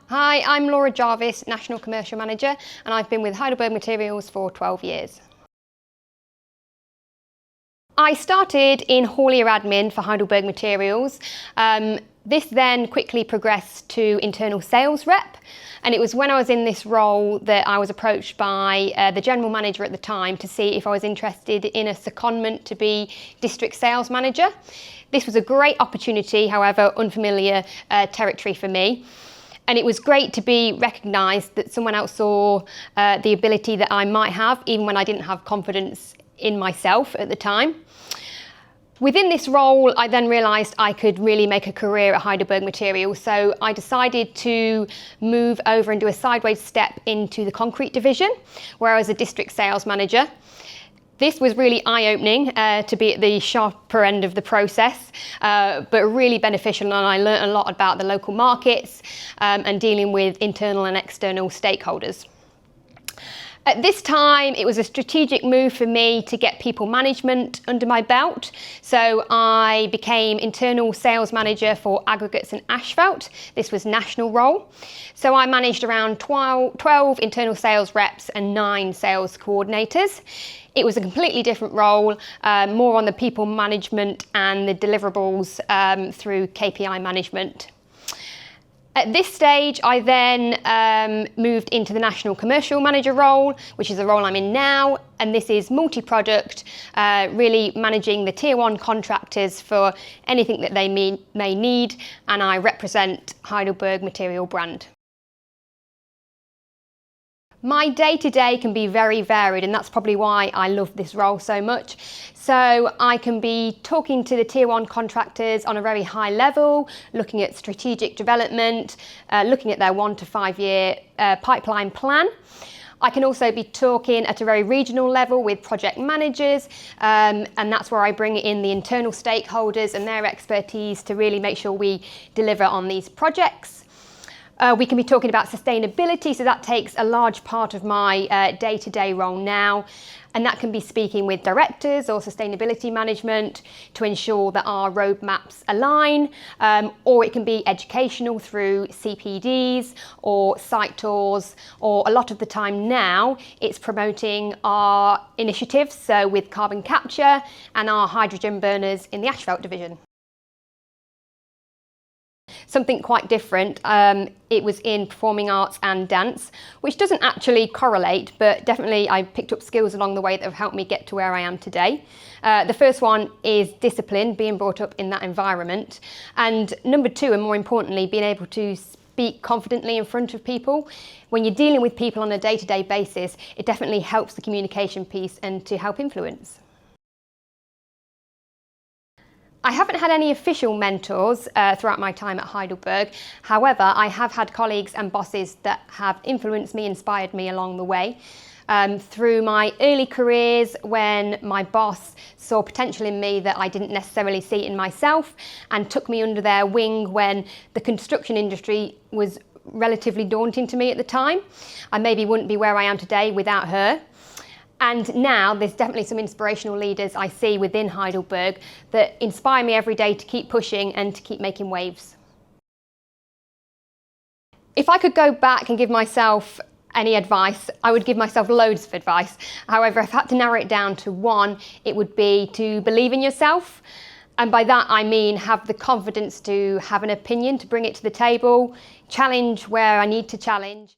Hi, I'm Laura Jarvis, National Commercial Manager, and I've been with Heidelberg Materials for 12 years. I started in haulier admin for Heidelberg Materials. This then quickly progressed to internal sales rep, and it was when I was in this role that I was approached by the general manager at the time to see if I was interested in a secondment to be district sales manager. This was a great opportunity, however, unfamiliar territory for me. And it was great to be recognised that someone else saw the ability that I might have, even when I didn't have confidence in myself at the time. Within this role, I then realised I could really make a career at Heidelberg Materials, so I decided to move over and do a sideways step into the concrete division, where I was a district sales manager. This was really eye-opening to be at the sharper end of the process, but really beneficial, and I learnt a lot about the local markets and dealing with internal and external stakeholders. At this time, it was a strategic move for me to get people management under my belt, so I became internal sales manager for aggregates and asphalt. This was national role. So I managed around 12 internal sales reps and 9 sales coordinators. It was a completely different role, more on the people management and the deliverables through KPI management. At this stage, I then moved into the National Commercial Manager role, which is the role I'm in now, and this is multi-product, really managing the Tier 1 contractors for anything that they may need, and I represent Heidelberg Material brand. My day-to-day can be very varied, and that's probably why I love this role so much. So I can be talking to the Tier 1 contractors on a very high level, looking at strategic development, looking at their 1 to 5 year pipeline plan. I can also be talking at a very regional level with project managers, and that's where I bring in the internal stakeholders and their expertise to really make sure we deliver on these projects. We can be talking about sustainability, so that takes a large part of my day-to-day role now, and that can be speaking with directors or sustainability management to ensure that our roadmaps align, or it can be educational through CPDs or site tours, or a lot of the time now it's promoting our initiatives, so with carbon capture and our hydrogen burners in the asphalt division. Something quite different, it was in performing arts and dance, which doesn't actually correlate, but definitely I picked up skills along the way that have helped me get to where I am today. The first one is discipline, being brought up in that environment. And number 2, and more importantly, being able to speak confidently in front of people. When you're dealing with people on a day-to-day basis, it definitely helps the communication piece and to help influence. I haven't had any official mentors throughout my time at Heidelberg. However, I have had colleagues and bosses that have influenced me, inspired me along the way. Through my early careers, when my boss saw potential in me that I didn't necessarily see in myself, and took me under their wing when the construction industry was relatively daunting to me at the time. I maybe wouldn't be where I am today without her. And now there's definitely some inspirational leaders I see within Heidelberg that inspire me every day to keep pushing and to keep making waves. If I could go back and give myself any advice, I would give myself loads of advice. However, if I had to narrow it down to one, it would be to believe in yourself. And by that I mean have the confidence to have an opinion, to bring it to the table, challenge where I need to challenge.